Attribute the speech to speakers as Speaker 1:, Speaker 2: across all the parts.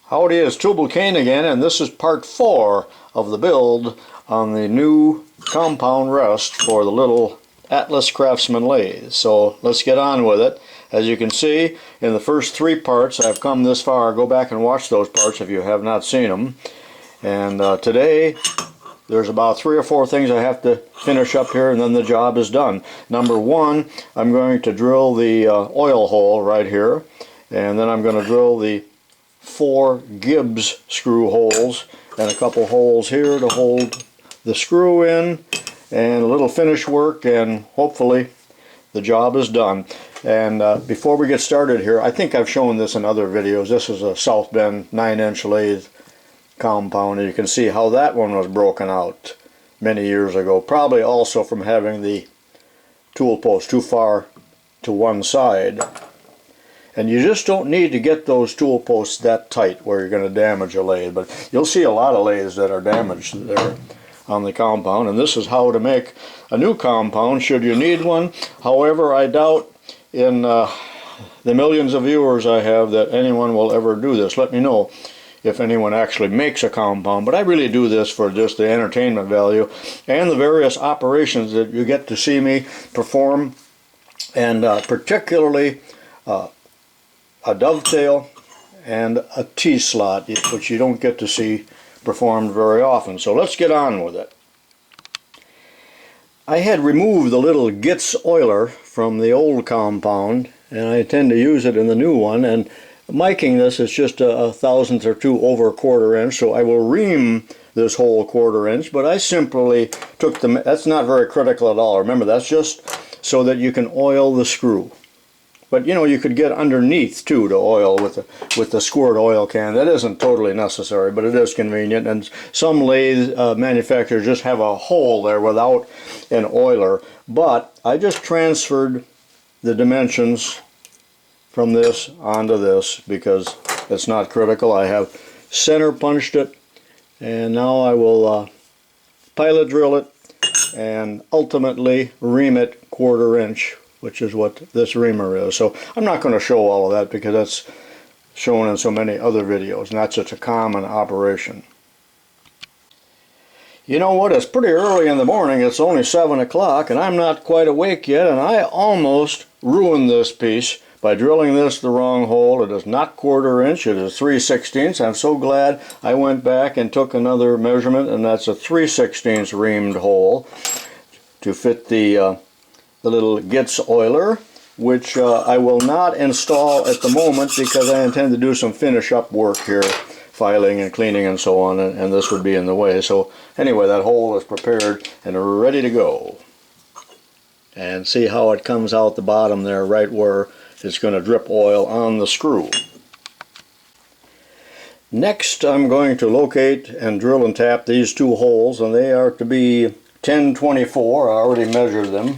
Speaker 1: Howdy, it's TUBALCAIN again, and this is part 4 of the build on the new compound rest for the little ATLAS-Craftsman lathe. So let's get on with it. As you can see, in the first 3 parts, I've come this far. Go back and watch those parts if you have not seen them. And today, there's about 3 or 4 things I have to finish up here, and then the job is done. Number 1, I'm going to drill the oil hole right here, and then I'm going to drill the 4 Gibbs screw holes and a couple holes here to hold the screw in, and a little finish work, and hopefully the job is done. And before we get started here, I think I've shown this in other videos. This is a South Bend 9-inch lathe compound, and you can see how that one was broken out many years ago, probably also from having the tool post too far to one side. And you just don't need to get those tool posts that tight where you're going to damage a lathe. But you'll see a lot of lathes that are damaged there on the compound. And this is how to make a new compound should you need one. However, I doubt in the millions of viewers I have that anyone will ever do this. Let me know if anyone actually makes a compound. But I really do this for just the entertainment value and the various operations that you get to see me perform, and particularly a dovetail and a T-slot, which you don't get to see performed very often. So let's get on with it. I had removed the little Gitz oiler from the old compound, and I intend to use it in the new one. And miking this is just a thousandth or two over a quarter inch, so I will ream this whole quarter inch, but I simply took the, that's not very critical at all. Remember, that's just so that you can oil the screw. But you know, you could get underneath too to oil with the squirt oil can. That isn't totally necessary, but it is convenient. And some lathe manufacturers just have a hole there without an oiler. But I just transferred the dimensions from this onto this because it's not critical. I have center punched it, and now I will pilot drill it and ultimately ream it quarter inch, which is what this reamer is. So I'm not going to show all of that because that's shown in so many other videos, and that's such a common operation. You know what, it's pretty early in the morning. It's only 7 o'clock and I'm not quite awake yet, and I almost ruined this piece by drilling this the wrong hole. It is not quarter inch, it is 3/16. I'm so glad I went back and took another measurement, and that's a 3/16 reamed hole to fit the little Gitz oiler, which I will not install at the moment because I intend to do some finish up work here, filing and cleaning and so on, and this would be in the way. So anyway, that hole is prepared and ready to go. And see how it comes out the bottom there, right where it's going to drip oil on the screw. Next, I'm going to locate and drill and tap these 2 holes, and they are to be 10/24. I already measured them.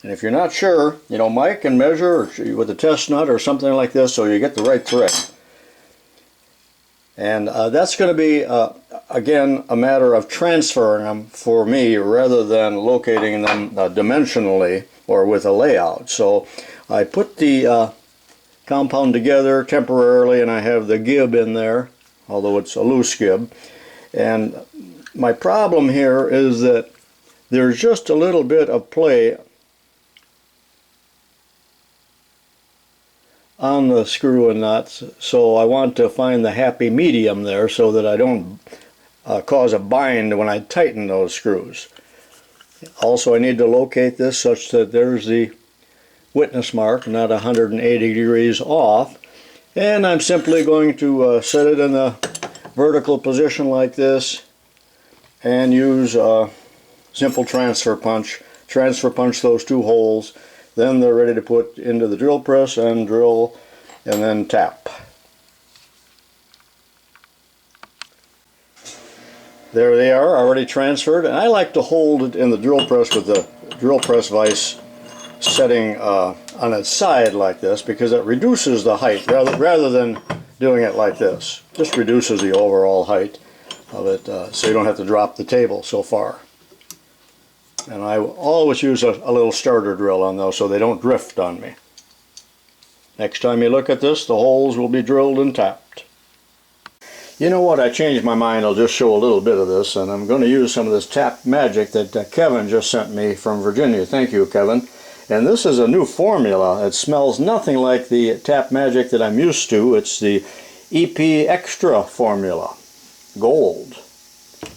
Speaker 1: And if you're not sure, you know, mic and measure with a test nut or something like this so you get the right thread. And that's going to be, again, a matter of transferring them for me rather than locating them dimensionally or with a layout. So I put the compound together temporarily, and I have the gib in there, although it's a loose gib. And my problem here is that there's just a little bit of play on the screw and nuts, so I want to find the happy medium there so that I don't cause a bind when I tighten those screws. Also, I need to locate this such that there's the witness mark, not 180 degrees off, and I'm simply going to set it in a vertical position like this and use a simple transfer punch those 2 holes. Then they're ready to put into the drill press and drill and then tap. There they are, already transferred, and I like to hold it in the drill press with the drill press vise setting on its side like this, because it reduces the height rather than doing it like this. Just reduces the overall height of it, so you don't have to drop the table so far. And I always use a little starter drill on those so they don't drift on me. Next time you look at this, the holes will be drilled and tapped. You know what, I changed my mind. I'll just show a little bit of this, and I'm going to use some of this tap magic that Kevin just sent me from Virginia. Thank you, Kevin. And this is a new formula. It smells nothing like the tap magic that I'm used to. It's the EP Extra formula, gold.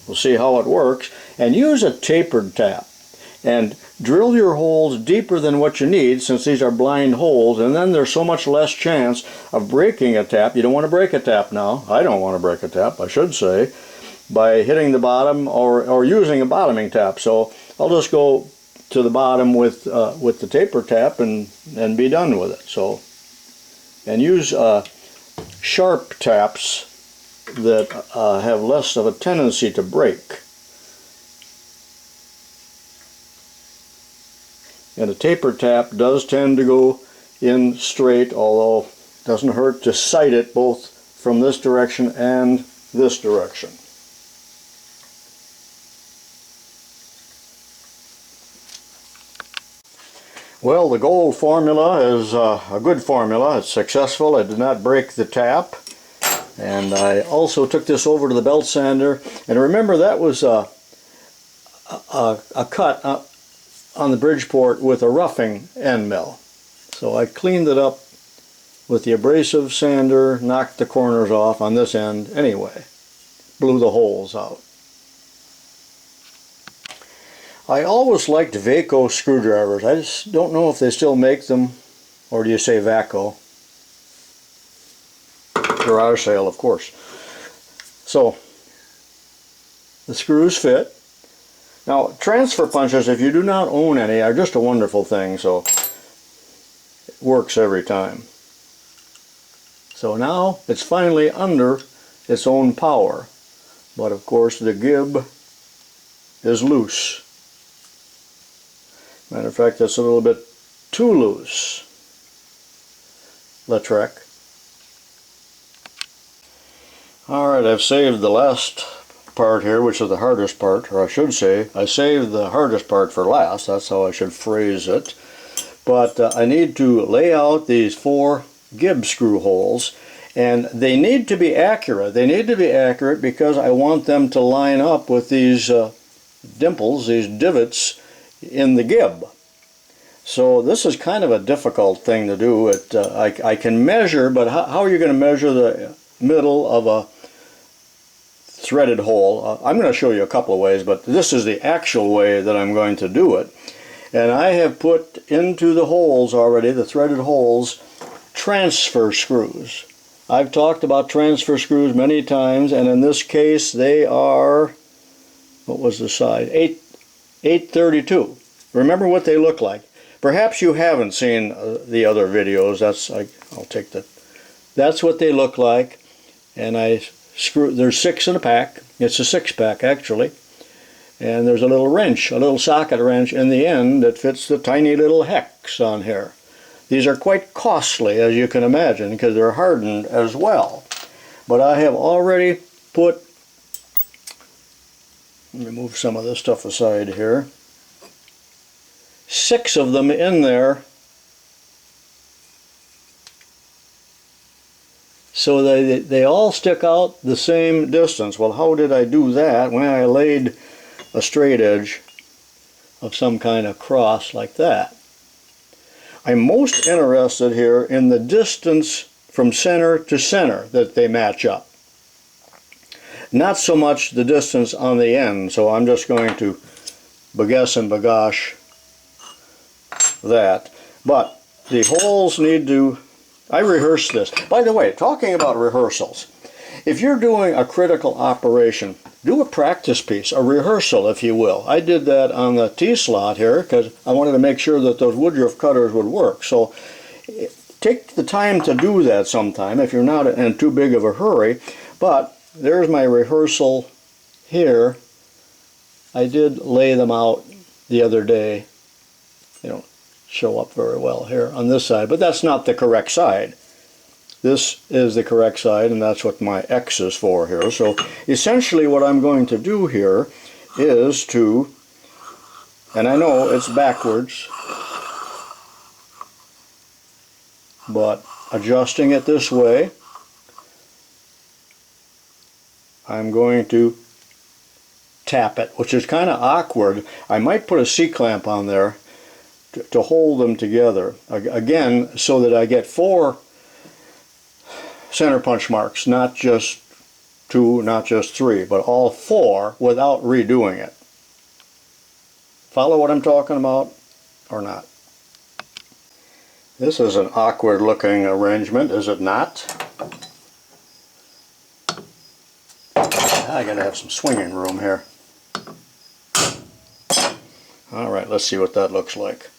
Speaker 1: We'll see how it works. And use a tapered tap. And drill your holes deeper than what you need, since these are blind holes, and then there's so much less chance of breaking a tap. You don't want to break a tap now. I don't want to break a tap, I should say, by hitting the bottom or using a bottoming tap. So I'll just go to the bottom with the taper tap and be done with it. So, and use sharp taps that have less of a tendency to break. And a taper tap does tend to go in straight, although it doesn't hurt to sight it both from this direction and this direction. Well, the gold formula is a good formula. It's successful. It did not break the tap. And I also took this over to the belt sander. And remember, that was a cut on the Bridgeport with a roughing end mill. So I cleaned it up with the abrasive sander, knocked the corners off on this end anyway, blew the holes out. I always liked Vaco screwdrivers. I just don't know if they still make them, or do you say Vaco? Garage sale, of course. So the screws fit. Now, transfer punches, if you do not own any, are just a wonderful thing, so it works every time. So now it's finally under its own power, but of course the gib is loose. Matter of fact, it's a little bit too loose. Lathe. Alright, I've saved the last part here, which is the hardest part, or I should say, I saved the hardest part for last. That's how I should phrase it. But I need to lay out these 4 gib screw holes, and they need to be accurate. They need to be accurate because I want them to line up with these dimples, these divots in the gib. So this is kind of a difficult thing to do. I can measure, but how are you going to measure the middle of a threaded hole? I'm going to show you a couple of ways, but this is the actual way that I'm going to do it. And I have put into the holes already, the threaded holes, transfer screws. I've talked about transfer screws many times, and in this case they are, what was the size? 832. Remember what they look like. Perhaps you haven't seen the other videos. I'll take that. That's what they look like. And there's 6 in a pack. It's a 6-pack actually. And there's a little wrench, a little socket wrench in the end that fits the tiny little hex on here. These are quite costly, as you can imagine, because they're hardened as well. But I have already put, let me move some of this stuff aside here, 6 of them in there, so they all stick out the same distance. Well, how did I do that? When I laid a straight edge of some kind of cross like that. I'm most interested here in the distance from center to center that they match up. Not so much the distance on the end, so I'm just going to baguess and bagosh that. But the holes need to, I rehearsed this. By the way, talking about rehearsals, if you're doing a critical operation, do a practice piece, a rehearsal if you will. I did that on the T-slot here because I wanted to make sure that those woodruff cutters would work. So take the time to do that sometime if you're not in too big of a hurry. But there's my rehearsal here. I did lay them out the other day. They don't show up very well here on this side, but that's not the correct side. This is the correct side, and that's what my X is for here. So essentially what I'm going to do here is to, and I know it's backwards, but adjusting it this way, I'm going to tap it, which is kind of awkward. I might put a C-clamp on there to hold them together. Again, so that I get 4 center punch marks, not just 2, not just 3, but all 4 without redoing it. Follow what I'm talking about or not? This is an awkward looking arrangement, is it not? I gotta have some swinging room here. Alright, let's see what that looks like.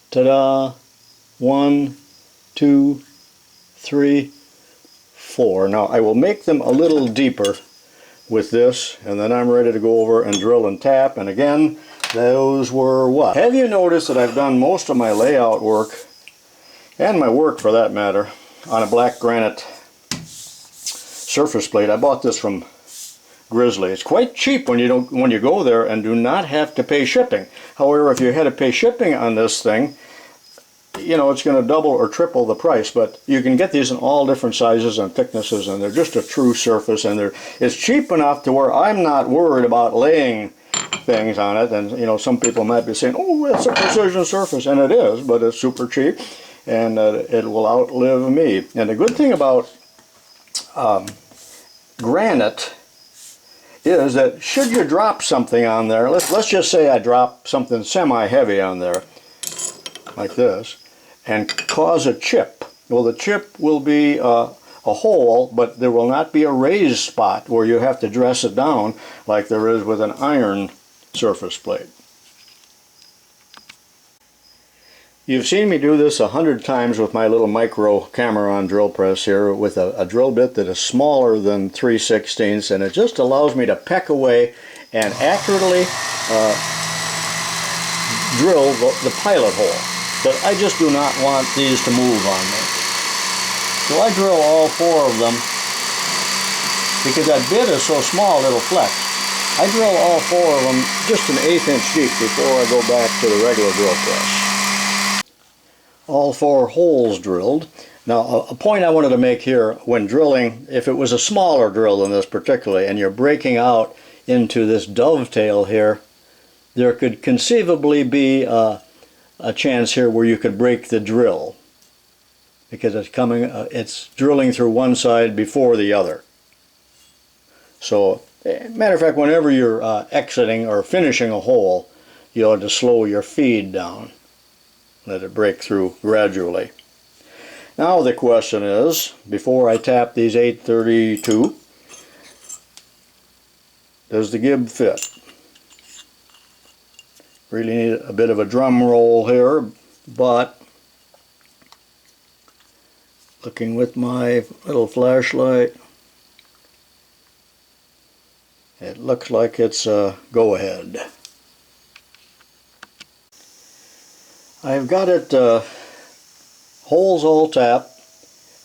Speaker 1: Ta-da! 1, 2, 3, 4. Now I will make them a little deeper with this, and then I'm ready to go over and drill and tap. And again, those were what? Have you noticed that I've done most of my layout work, and my work for that matter, on a black granite surface plate? I bought this from Grizzly. It's quite cheap when you go there and do not have to pay shipping. However, if you had to pay shipping on this thing, you know, it's going to double or triple the price. But you can get these in all different sizes and thicknesses, and they're just a true surface, and it's cheap enough to where I'm not worried about laying things on it. And you know, some people might be saying, oh, it's a precision surface, and it is, but it's super cheap, and it will outlive me. And the good thing about granite is that should you drop something on there, let's just say I drop something semi-heavy on there, like this, and cause a chip. Well, the chip will be a hole, but there will not be a raised spot where you have to dress it down like there is with an iron surface plate. You've seen me do this 100 times with my little micro camera-on drill press here with a drill bit that is smaller than 3/16, and it just allows me to peck away and accurately drill the pilot hole. But I just do not want these to move on me. So I drill all 4 of them, because that bit is so small it'll flex. I drill all 4 of them just an 1/8 inch deep before I go back to the regular drill press. All 4 holes drilled. Now, a point I wanted to make here when drilling, if it was a smaller drill than this particularly, and you're breaking out into this dovetail here, there could conceivably be a chance here where you could break the drill, because it's drilling through one side before the other. So, matter of fact, whenever you're exiting or finishing a hole, you ought to slow your feed down. Let it break through gradually. Now the question is, before I tap these 832, does the gib fit? Really need a bit of a drum roll here, but looking with my little flashlight, it looks like it's a go-ahead. I've got it holes all tapped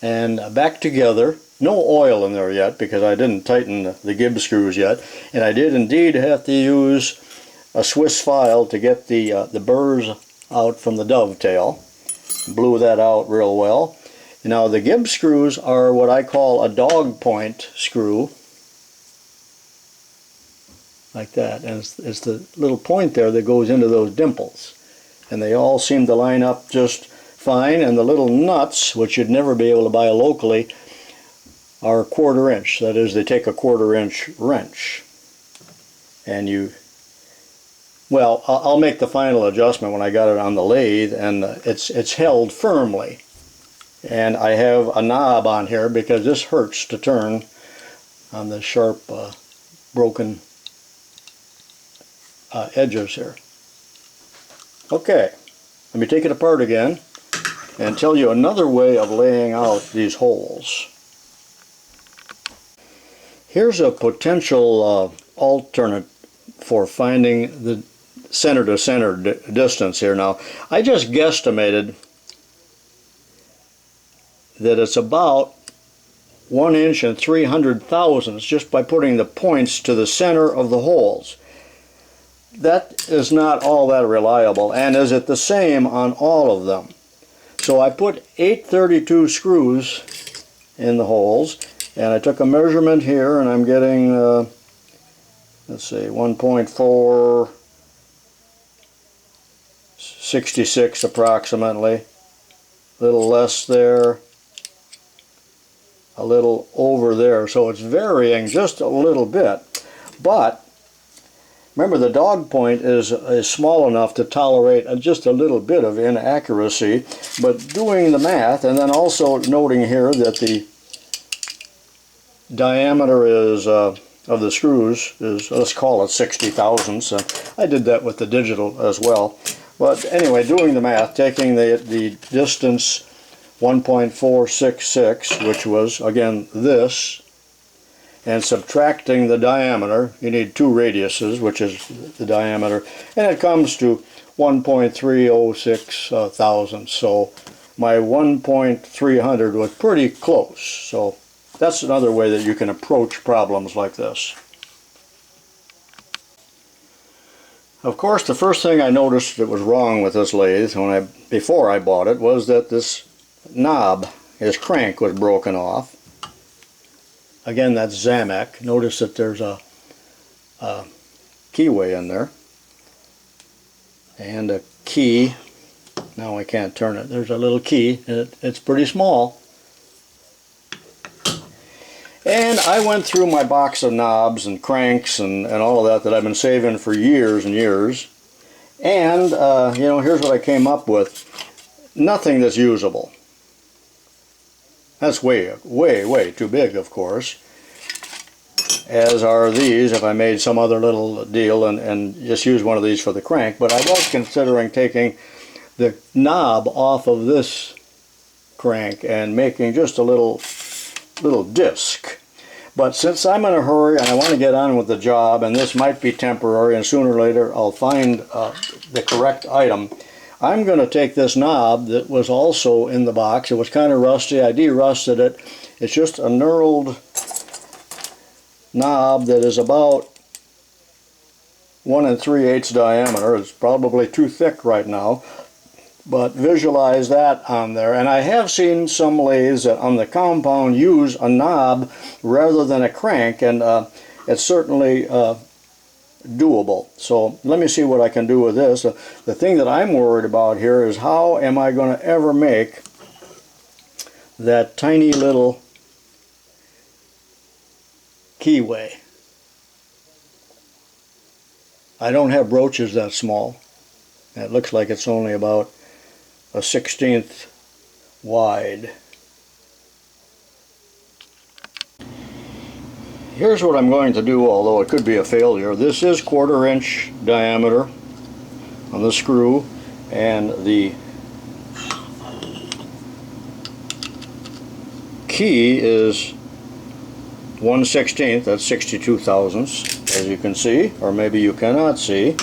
Speaker 1: and back together. No oil in there yet because I didn't tighten the gib screws yet, and I did indeed have to use a Swiss file to get the burrs out from the dovetail. Blew that out real well. Now the gib screws are what I call a dog point screw, like that, and it's the little point there that goes into those dimples. And they all seem to line up just fine, and the little nuts, which you'd never be able to buy locally, are 1/4 inch. That is, they take a 1/4 inch wrench, and well, I'll make the final adjustment when I got it on the lathe, and it's held firmly. And I have a knob on here because this hurts to turn on the sharp broken edges here. Okay, let me take it apart again and tell you another way of laying out these holes. Here's a potential alternate for finding the center to center distance here. Now, I just guesstimated that it's about 1 inch and 300 thousandths just by putting the points to the center of the holes. That is not all that reliable, and is it the same on all of them? So I put 832 screws in the holes, and I took a measurement here, and I'm getting, let's see, 1.466 approximately. A little less there, a little over there, so it's varying just a little bit. But remember, the dog point is small enough to tolerate just a little bit of inaccuracy, but doing the math, and then also noting here that the diameter is of the screws is, let's call it 60 thousandths. I did that with the digital as well. But anyway, doing the math, taking the distance 1.466, which was, again, this, and subtracting the diameter, you need 2 radiuses, which is the diameter, and it comes to 1.306 thousandths. So my 1.300 was pretty close. So that's another way that you can approach problems like this. Of course, the first thing I noticed that was wrong with this lathe before I bought it was that this knob, his crank, was broken off. Again, that's Zamak. Notice that there's a keyway in there and a key. Now I can't turn it. There's a little key, and it's pretty small. And I went through my box of knobs and cranks and all of that I've been saving for years and years. And, you know, here's what I came up with. Nothing that's usable. That's way, way, way too big, of course. As are these, if I made some other little deal and just use one of these for the crank. But I was considering taking the knob off of this crank and making just a little disc. But since I'm in a hurry and I want to get on with the job, and this might be temporary and sooner or later I'll find the correct item, I'm going to take this knob that was also in the box. It was kind of rusty. I de-rusted it. It's just a knurled knob that is about 1 3/8 diameter. It's probably too thick right now, but visualize that on there. And I have seen some lathes that on the compound use a knob rather than a crank, and it's certainly doable. So let me see what I can do with this. The thing that I'm worried about here is how am I going to ever make that tiny little keyway. I don't have broaches that small. It looks like it's only about a 16th wide. Here's what I'm going to do, although it could be a failure. This is 1/4 inch diameter on the screw, and the key is 1/16, that's 62 thousandths, as you can see, or maybe you cannot see.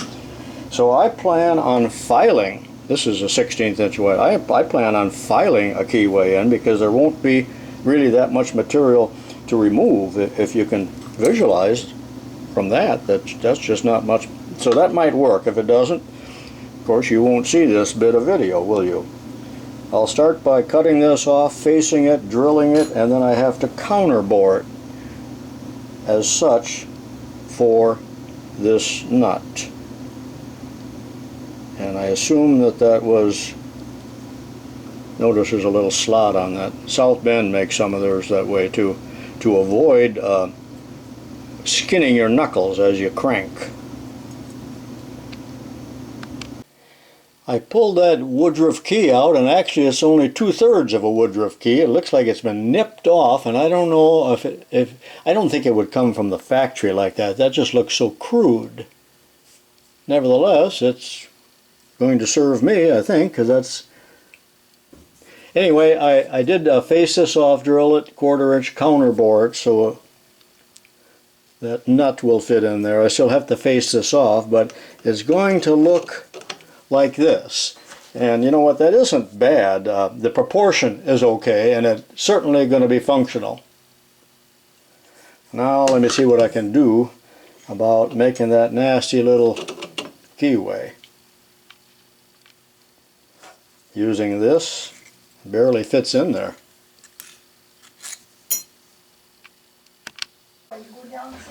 Speaker 1: So I plan on filing, this is a 16th inch wide, I plan on filing a keyway in, because there won't be really that much material to remove. If you can visualize from that's just not much. So that might work. If it doesn't, of course you won't see this bit of video, will you? I'll start by cutting this off, facing it, drilling it, and then I have to counterbore it as such for this nut. And I assume that was, notice there's a little slot on that. South Bend makes some of theirs that way too, to avoid skinning your knuckles as you crank. I pulled that Woodruff key out, and actually it's only 2/3 of a Woodruff key. It looks like it's been nipped off, and I don't know if I don't think it would come from the factory like that. That just looks so crude. Nevertheless, it's going to serve me, I think, because that's... Anyway, I did face this off, drill it, 1/4 inch, counterbore it, so that nut will fit in there. I still have to face this off, but it's going to look like this. And you know what, that isn't bad. The proportion is okay, and it's certainly going to be functional. Now let me see what I can do about making that nasty little keyway. Using this, barely fits in there.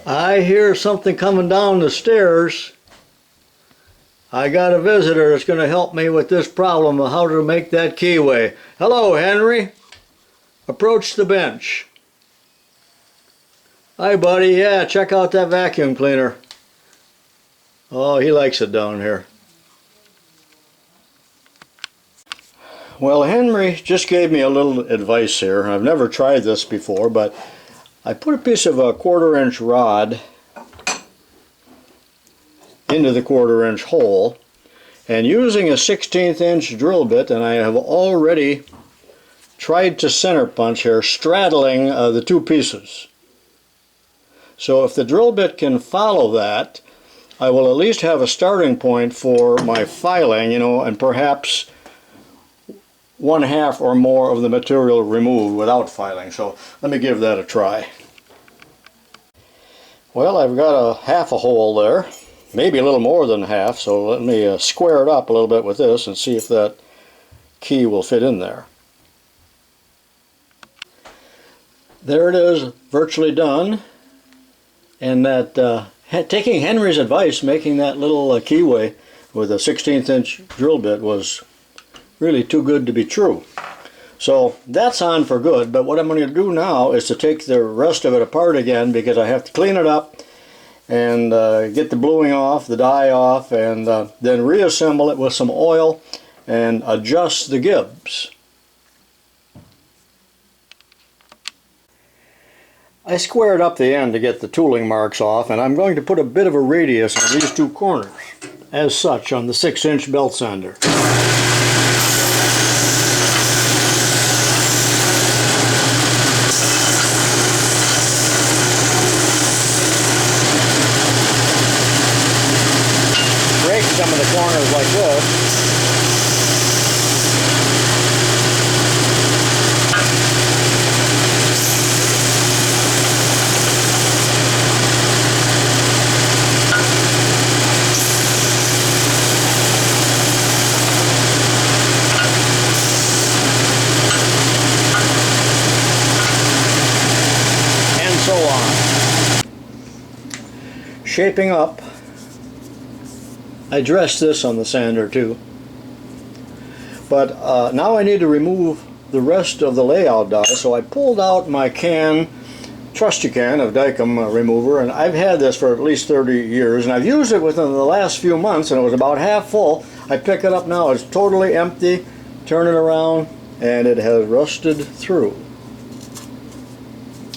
Speaker 1: I hear something coming down the stairs. I got a visitor that's going to help me with this problem of how to make that keyway. Hello, Henry. Approach the bench. Hi, buddy. Yeah, check out that vacuum cleaner. Oh, he likes it down here. Well, Henry just gave me a little advice here. I've never tried this before, but I put a piece of a 1/4 inch rod into the 1/4 inch hole, and using a 16th inch drill bit, and I have already tried to center punch here, straddling the two pieces. So if the drill bit can follow that, I will at least have a starting point for my filing, you know, and perhaps 1/2 or more of the material removed without filing. So let me give that a try. Well, I've got a 1/2 hole there, maybe a little more than 1/2, so let me square it up a little bit with this and see if that key will fit in there. There it is, virtually done. And that taking Henry's advice, making that little keyway with a 16th inch drill bit was really too good to be true. So that's on for good, but what I'm going to do now is to take the rest of it apart again, because I have to clean it up and get the bluing off, the dye off, and then reassemble it with some oil and adjust the gibs. I squared up the end to get the tooling marks off, and I'm going to put a bit of a radius on these two corners, as such, on the 6-inch belt sander. Break some of the corners like this. Shaping up, I dressed this on the sander too, but now I need to remove the rest of the layout die, so I pulled out my can, trusty can of Dykem remover, and I've had this for at least 30 years, and I've used it within the last few months, and it was about half full. I pick it up now, it's totally empty, turn it around, and it has rusted through.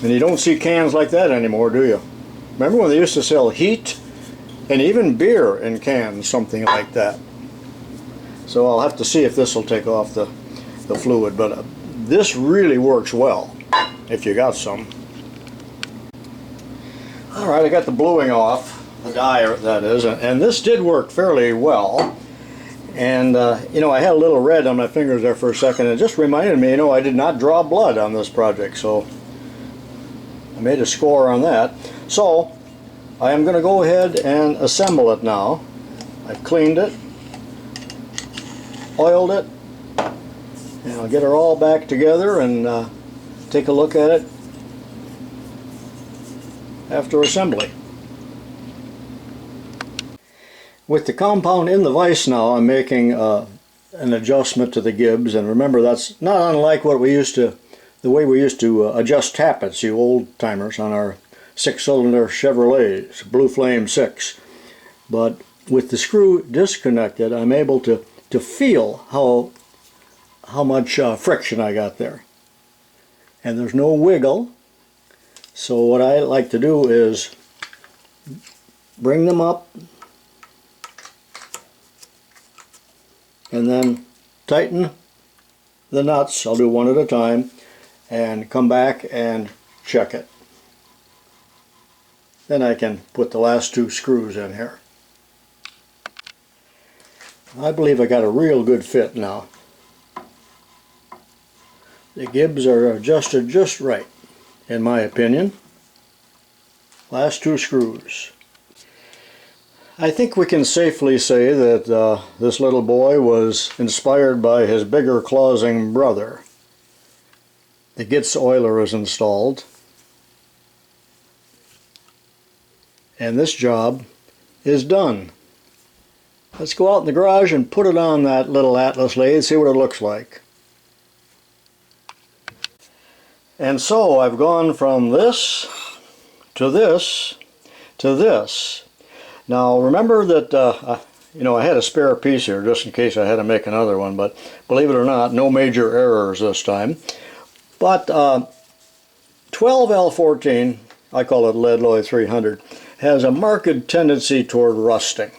Speaker 1: And you don't see cans like that anymore, do you? Remember when they used to sell heat and even beer in cans, something like that? So I'll have to see if this will take off the fluid, but this really works well if you got some. Alright, I got the bluing off, the dye that is, and this did work fairly well. And you know, I had a little red on my fingers there for a second, and it just reminded me, you know, I did not draw blood on this project, so I made a score on that. So I am going to go ahead and assemble it now. I've cleaned it, oiled it, and I'll get her all back together and take a look at it after assembly. With the compound in the vise now, I'm making an adjustment to the gibs, and remember, that's not unlike what we used to, the way we used to adjust tappets, you old timers, on our 6-cylinder Chevrolets, Blue Flame 6. But with the screw disconnected, I'm able to feel how much friction I got there. And there's no wiggle. So what I like to do is bring them up and then tighten the nuts. I'll do one at a time and come back and check it. Then I can put the last 2 screws in here. I believe I got a real good fit now. The gibs are adjusted just right, in my opinion. Last 2 screws. I think we can safely say that this little boy was inspired by his bigger clausing brother. The Gitz oiler is installed, and this job is done. Let's go out in the garage and put it on that little Atlas lathe, see what it looks like. And so I've gone from this to this to this. Now remember that you know, I had a spare piece here just in case I had to make another one, but believe it or not, no major errors this time. But 12L14, I call it lead alloy 300, has a marked tendency toward rusting.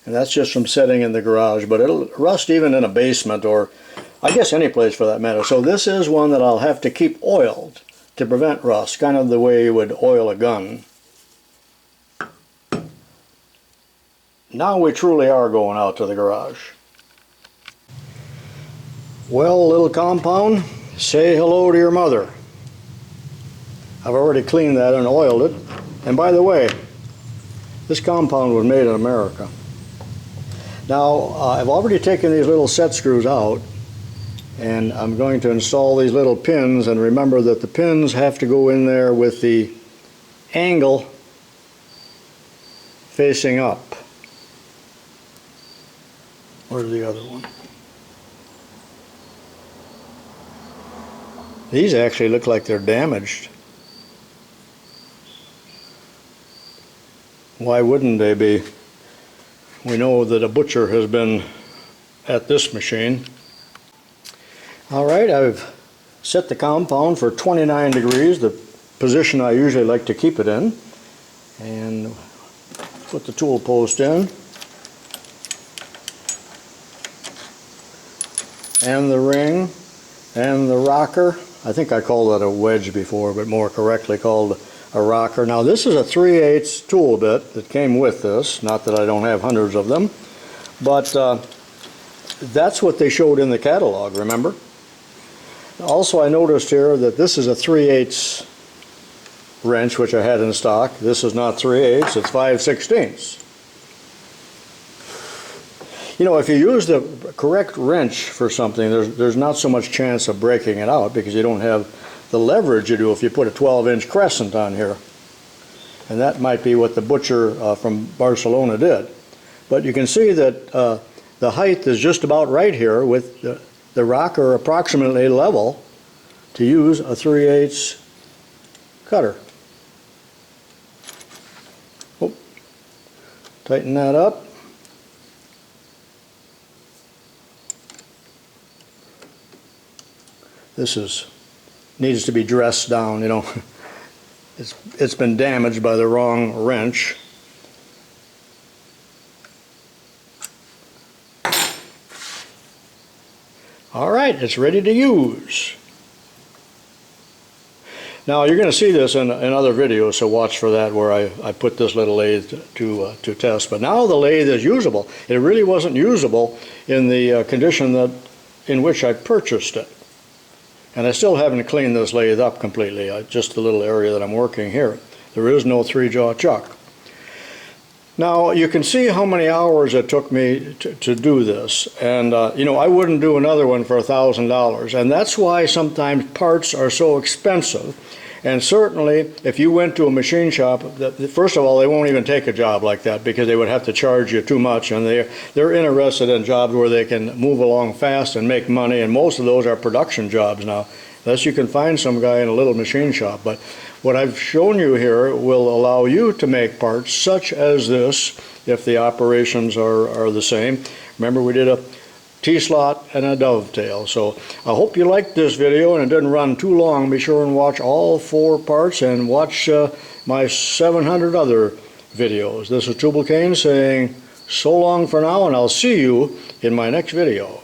Speaker 1: And that's just from sitting in the garage, but it'll rust even in a basement, or I guess any place for that matter. So this is one that I'll have to keep oiled to prevent rust, kind of the way you would oil a gun. Now we truly are going out to the garage. Well, little compound, say hello to your mother. I've already cleaned that and oiled it. And by the way, this compound was made in America. Now, I've already taken these little set screws out, and I'm going to install these little pins, and remember that the pins have to go in there with the angle facing up. Where's the other one? These actually look like they're damaged. Why wouldn't they be? We know that a butcher has been at this machine. Alright, I've set the compound for 29 degrees, the position I usually like to keep it in, and put the tool post in, and the ring, and the rocker. I think I called that a wedge before, but more correctly called a rocker. Now this is a 3/8 tool bit that came with this, not that I don't have hundreds of them, but that's what they showed in the catalog, remember? Also, I noticed here that this is a 3/8 wrench, which I had in stock. This is not 3/8, it's 5/16. You know, if you use the correct wrench for something, there's not so much chance of breaking it out, because you don't have the leverage you do if you put a 12-inch crescent on here. And that might be what the butcher from Barcelona did. But you can see that the height is just about right here, with the rocker approximately level to use a 3/8 cutter. Oh, tighten that up. This needs to be dressed down, you know. It's been damaged by the wrong wrench. Alright, it's ready to use. Now you're going to see this in other videos, so watch for that, where I put this little lathe to test. But now the lathe is usable. It really wasn't usable in the condition in which I purchased it. And I still haven't cleaned this lathe up completely, just the little area that I'm working here. There is no 3-jaw chuck. Now you can see how many hours it took me to do this, and you know, I wouldn't do another one for $1,000, and that's why sometimes parts are so expensive. And certainly if you went to a machine shop, first of all, they won't even take a job like that, because they would have to charge you too much, and they're interested in jobs where they can move along fast and make money, and most of those are production jobs now, unless you can find some guy in a little machine shop. But what I've shown you here will allow you to make parts such as this if the operations are the same. Remember, we did a T-slot and a dovetail. So I hope you liked this video and it didn't run too long. Be sure and watch all 4 parts, and watch my 700 other videos. This is TUBALCAIN saying so long for now, and I'll see you in my next video.